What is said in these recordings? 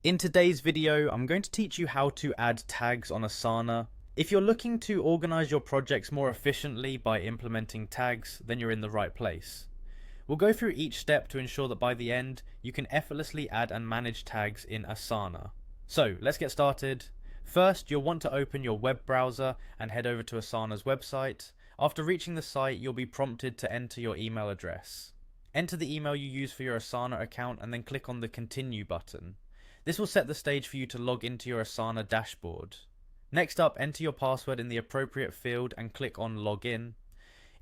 In today's video, I'm going to teach you how to add tags on Asana. If you're looking to organize your projects more efficiently by implementing tags, then you're in the right place. We'll go through each step to ensure that by the end, you can effortlessly add and manage tags in Asana. So let's get started. First, you'll want to open your web browser and head over to Asana's website. After reaching the site, you'll be prompted to enter your email address. Enter the email you use for your Asana account and then click on the Continue button. This will set the stage for you to log into your Asana dashboard. Next up, enter your password in the appropriate field and click on Login.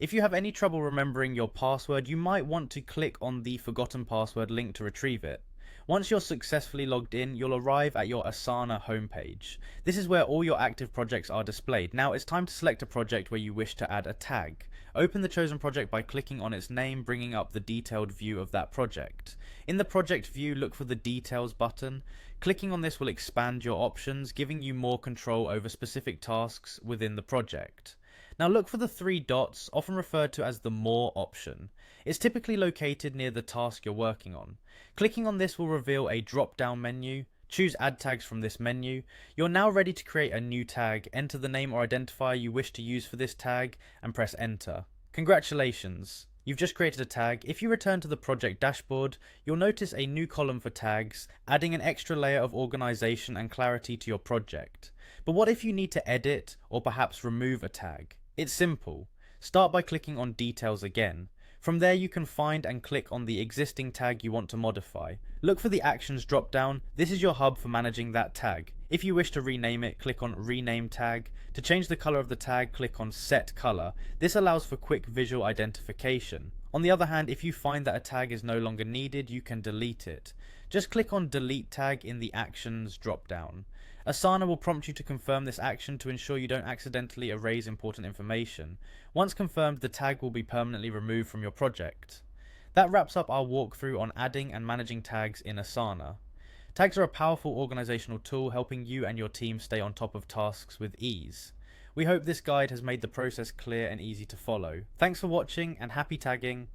If you have any trouble remembering your password, you might want to click on the Forgotten Password link to retrieve it. Once you're successfully logged in, you'll arrive at your Asana homepage. This is where all your active projects are displayed. Now it's time to select a project where you wish to add a tag. Open the chosen project by clicking on its name, bringing up the detailed view of that project. In the project view, look for the Details button. Clicking on this will expand your options, giving you more control over specific tasks within the project. Now look for the three dots, often referred to as the More option. It's typically located near the task you're working on. Clicking on this will reveal a drop-down menu. Choose Add Tags from this menu. You're now ready to create a new tag. Enter the name or identifier you wish to use for this tag and press Enter. Congratulations! You've just created a tag. If you return to the project dashboard, you'll notice a new column for tags, adding an extra layer of organization and clarity to your project. But what if you need to edit or perhaps remove a tag? It's simple. Start by clicking on Details again. From there you can find and click on the existing tag you want to modify. Look for the Actions drop-down. This is your hub for managing that tag. If you wish to rename it, click on Rename Tag. To change the color of the tag, click on Set Color. This allows for quick visual identification. On the other hand, if you find that a tag is no longer needed, you can delete it. Just click on Delete Tag in the Actions drop-down. Asana will prompt you to confirm this action to ensure you don't accidentally erase important information. Once confirmed, the tag will be permanently removed from your project. That wraps up our walkthrough on adding and managing tags in Asana. Tags are a powerful organizational tool helping you and your team stay on top of tasks with ease. We hope this guide has made the process clear and easy to follow. Thanks for watching and happy tagging!